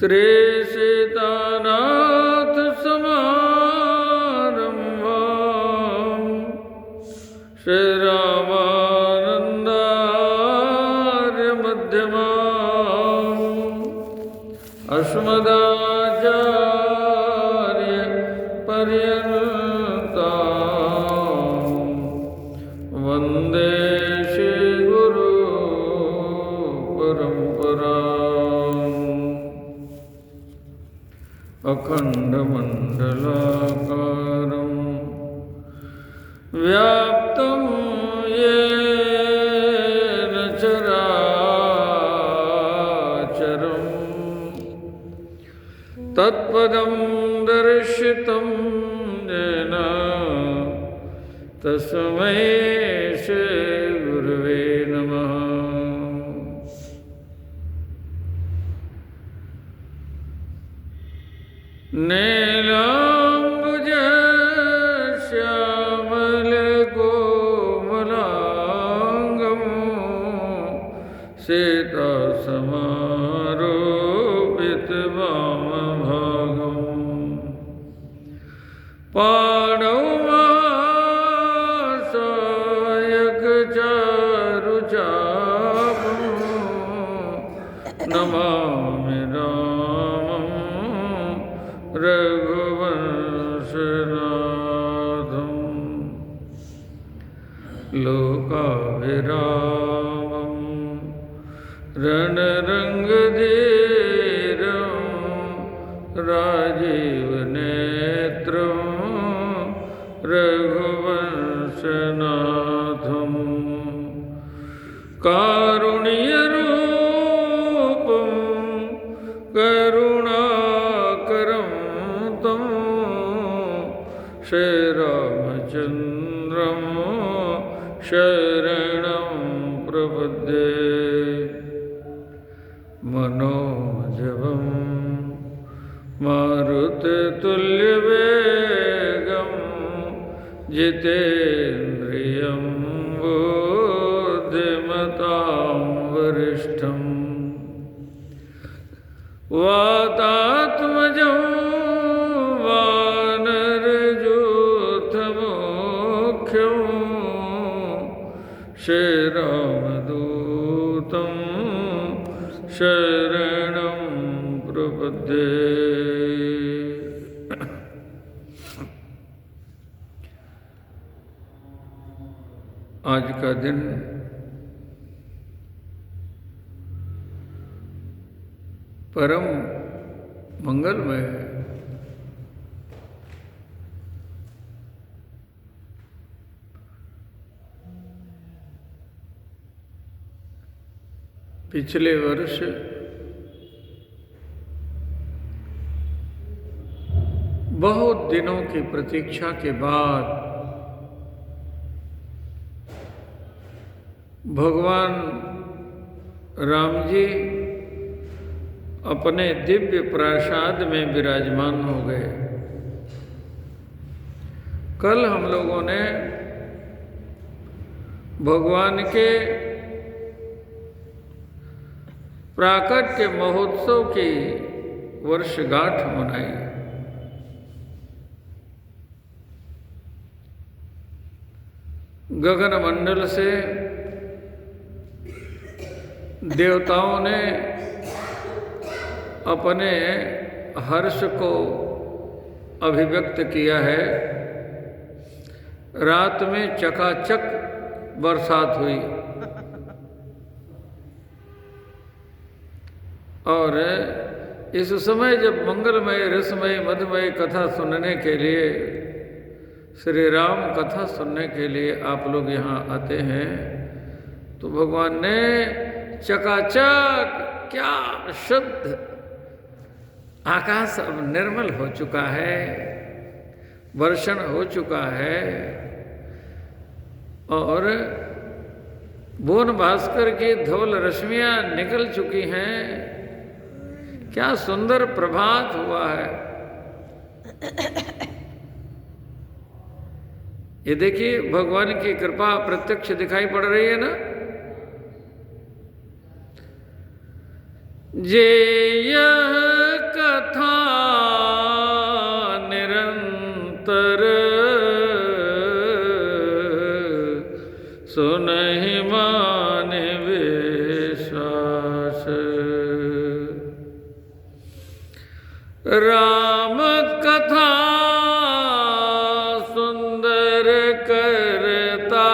श्री सीतानाथ समारंभां श्री रामानंदार्य मध्यमाम् अस्मदाचार्य पर्यन्तां वन्दे श्री गुरु परम्पराम् अखण्डमण्डलाकारं व्याप्तं येन चराचरं तत्पदं दर्शितं येन तस्मै श्रीगुरवे नमः। नीलाम्बुजश्यामलकोमलाङ्गं सीतासमारोपितवामभागम् पाणौमासायकचारुचापं नमामि रामं रघुवंशनाथं लोकाभिरामं रणरङ्गधीरं राजीवनेत्रं रघुवंशनाथं कारुण्यरूपं करुणाकरं तं श्रीरामचन्द्रं शरणं प्रपद्ये। मनोजवं मारुततुल्यवेगं जितेन्द्रियं बुद्धिमतां वरिष्ठं वातात्मजं वानरयूथमुख्यं श्रीरामदूतं शरणं प्रपद्ये। आज का दिन परम मंगलमय है। पिछले वर्ष बहुत दिनों की प्रतीक्षा के बाद भगवान राम जी अपने दिव्य प्रासाद में विराजमान हो गए। कल हम लोगों ने भगवान के प्राकट्य महोत्सव की वर्षगांठ मनाई। गगन मंडल से देवताओं ने अपने हर्ष को अभिव्यक्त किया है। रात में चकाचक बरसात हुई और इस समय जब मंगलमय रसमय मधुमय कथा सुनने के लिए, श्री राम कथा सुनने के लिए आप लोग यहाँ आते हैं, तो भगवान ने चकाचक, क्या शुद्ध आकाश अब निर्मल हो चुका है, वर्षण हो चुका है और बोन भास्कर की धवल रश्मियां निकल चुकी हैं। क्या सुंदर प्रभात हुआ है। ये देखिए भगवान की कृपा प्रत्यक्ष दिखाई पड़ रही है ना। जे यह राम कथा सुंदर करतारी,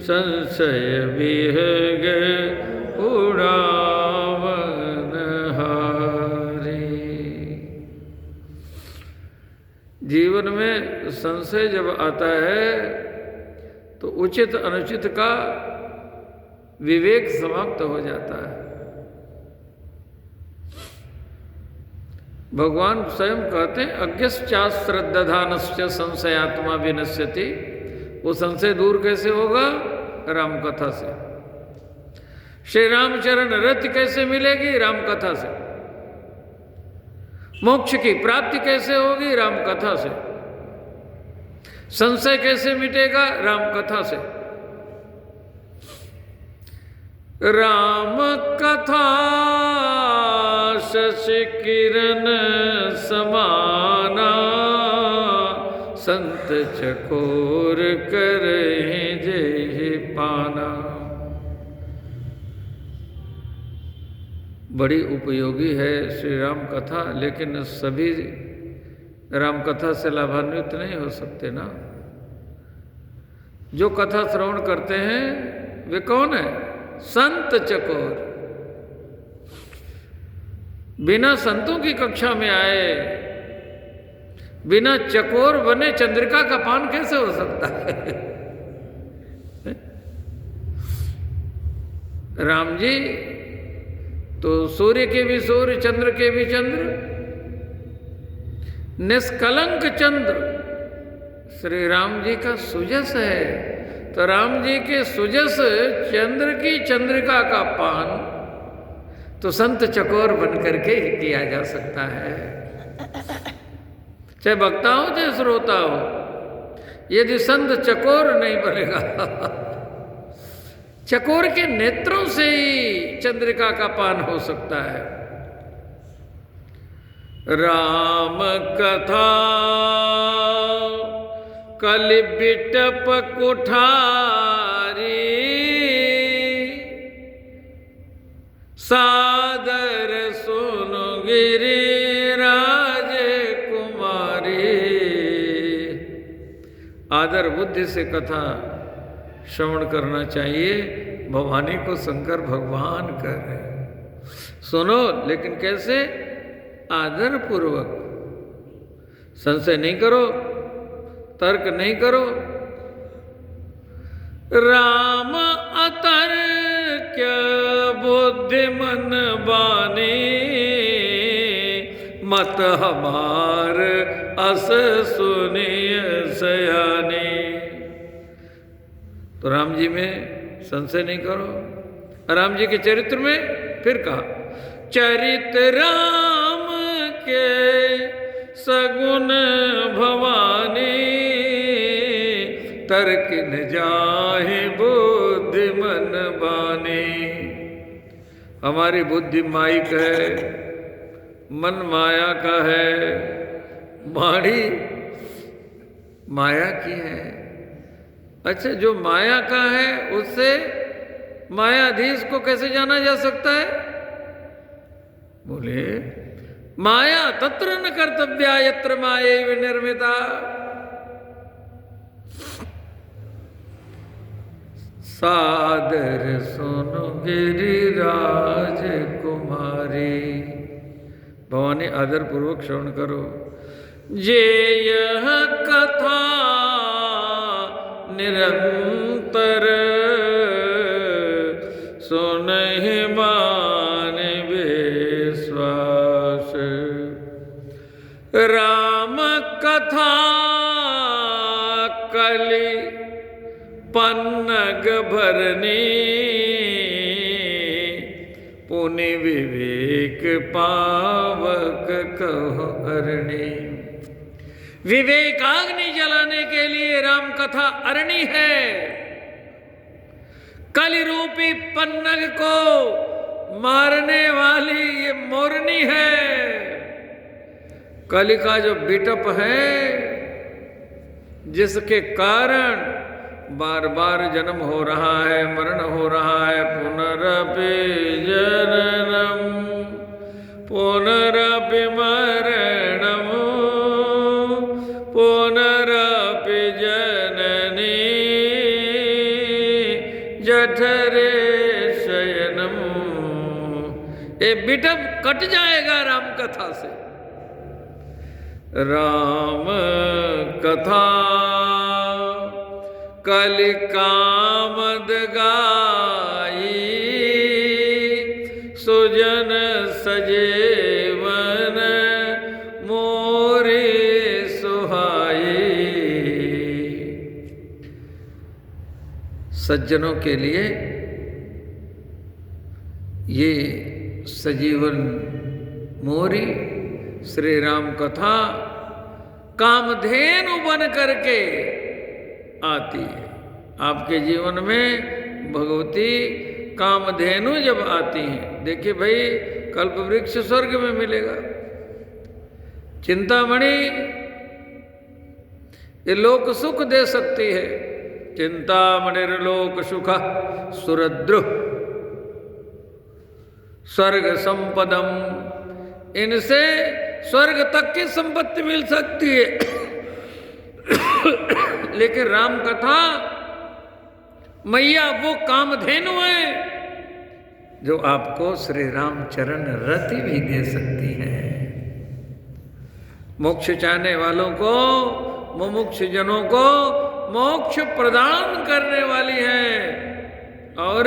संशय विहग उड़ावन हारी। जीवन में संशय जब आता है तो उचित अनुचित का विवेक समाप्त हो जाता है। भगवान स्वयं कहते हैं अज्ञश्चाश्रद्धानश्च संशयात्मा विनश्यति। वो संशय दूर कैसे होगा? राम कथा से। श्री रामचरण रति कैसे मिलेगी? राम कथा से। मोक्ष की प्राप्ति कैसे होगी? राम कथा से। संशय कैसे मिटेगा? राम कथा से। राम कथा शशि किरण समाना, संत चकोर करहि जेहि पाना। बड़ी उपयोगी है श्री राम कथा, लेकिन सभी राम कथा से लाभान्वित नहीं हो सकते ना। जो कथा श्रवण करते हैं वे कौन है? संत चकोर। बिना संतों की कक्षा में आए, बिना चकोर बने चंद्रिका का पान कैसे हो सकता है? राम जी तो सूर्य के भी सूर्य, चंद्र के भी चंद्र, निष्कलंक चंद्र श्री राम जी का सुजस है। तो राम जी के सुजस चंद्र की चंद्रिका का पान तो संत चकोर बन करके ही किया जा सकता है। चाहे वक्ता हो चाहे श्रोता हो, यदि संत चकोर नहीं बनेगा चकोर के नेत्रों से ही चंद्रिका का पान हो सकता है। राम कथा कलि बिटप कुठारी, सादर सुनु गिरिराज कुमारी। आदर बुद्धि से कथा श्रवण करना चाहिए। भवानी को शंकर भगवान कर रहे हैं, सुनो, लेकिन कैसे? आदर पूर्वक। संशय नहीं करो, तर्क नहीं करो। राम अतर्क बुद्धि मन बानी, मत हमार अस सुनिय सयानी। तो राम जी में संशय नहीं करो। राम जी के चरित्र में फिर कहा, चरित राम के सगुन भवानी, तर्क न जाहि बुद्धि मन बानी। हमारी बुद्धि माइक है, मन माया का है, वाणी माया की है। अच्छा, जो माया का है उससे मायाधीश को कैसे जाना जा सकता है? बोले, माया तत्र न कर्तव्या यत्र मायैव निर्मिता। सादर सुनु गिरिराज कुमारी। भवानी आदर पूर्वक श्रवण करो। जे यह कथा निरंतर सुनहि मान विश्वास, राम कथा कलि पन्नग भरनी, पुनि विवेक पावक कहो अरणी। विवेकाग्नि जलाने के लिए राम कथा अरणी है। कलि रूपी पन्नग को मारने वाली ये मोरनी है। कलि का जो बिटप है, जिसके कारण बार बार जन्म हो रहा है, मरण हो रहा है, पुनरपि जननम ये बिटप कट जाएगा राम कथा से। राम कथा कलि कामद गाई, सुजन सजेवन मोरे सुहाई। सज्जनों के लिए ये सजीवन मोरी श्री राम कथा कामधेनु बन करके आती है। आपके जीवन में भगवती कामधेनु जब आती हैं, देखिए भाई कल्प वृक्ष स्वर्ग में मिलेगा, चिंतामणि ये लोक सुख दे सकती है। चिंतामणिर्लोक सुख सुरद्रुह स्वर्ग संपदम, इनसे स्वर्ग तक की संपत्ति मिल सकती है। लेकिन राम कथा मैया वो कामधेनु है जो आपको श्री राम चरण रति भी दे सकती है। मोक्ष चाहने वालों को, मुमुक्ष जनों को मोक्ष प्रदान करने वाली है। और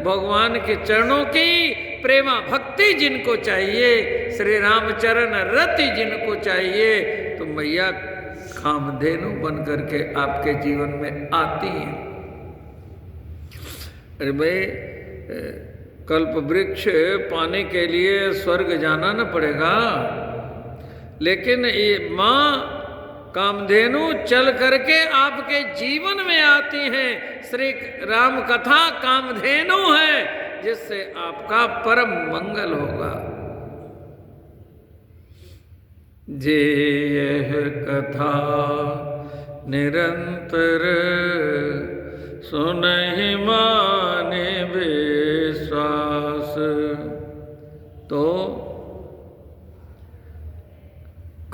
भगवान के चरणों की प्रेमा भक्ति जिनको चाहिए, श्री रामचरण रति जिनको चाहिए, तो मैया कामधेनु बन करके आपके जीवन में आती है। अरे भाई कल्प वृक्ष पाने के लिए स्वर्ग जाना न पड़ेगा, लेकिन ये माँ कामधेनु चल करके आपके जीवन में आती हैं। श्री राम कथा कामधेनु है जिससे आपका परम मंगल होगा। जे यह कथा निरंतर सुनहि माने विश्वास, तो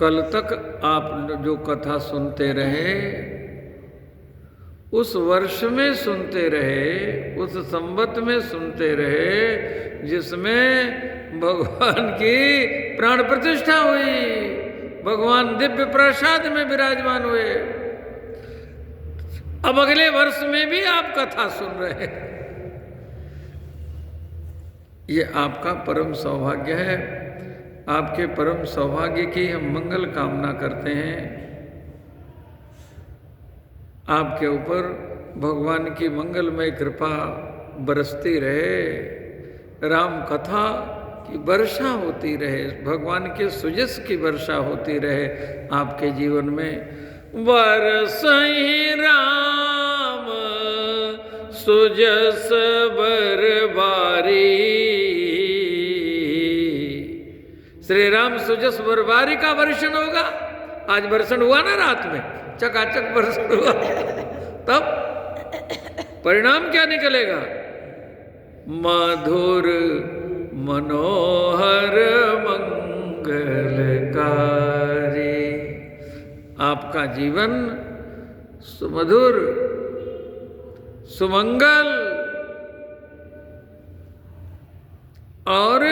कल तक आप जो कथा सुनते रहे, उस वर्ष में सुनते रहे, उस संवत में सुनते रहे जिसमें भगवान की प्राण प्रतिष्ठा हुई, भगवान दिव्य प्रसाद में विराजमान हुए। अब अगले वर्ष में भी आप कथा सुन रहे हैं, ये आपका परम सौभाग्य है। आपके परम सौभाग्य की हम मंगल कामना करते हैं। आपके ऊपर भगवान की मंगलमय कृपा बरसती रहे, राम कथा की वर्षा होती रहे, भगवान के सुजस की वर्षा होती रहे आपके जीवन में। बरसहि राम सुजस बरबारी, श्री राम सुजस बरबारी का वर्षण होगा। आज वर्षण हुआ ना, रात में चकाचक वर्षण हुआ, तब परिणाम क्या निकलेगा? मधुर मनोहर मंगलकारी, आपका जीवन सुमधुर सुमंगल और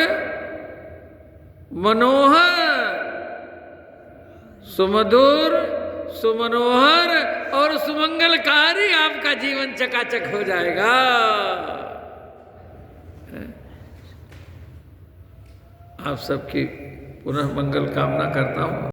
मनोहर, सुमधुर सुमनोहर और सुमंगलकारी आपका जीवन चकाचक हो जाएगा। आप सबकी पुनः मंगल कामना करता हूँ।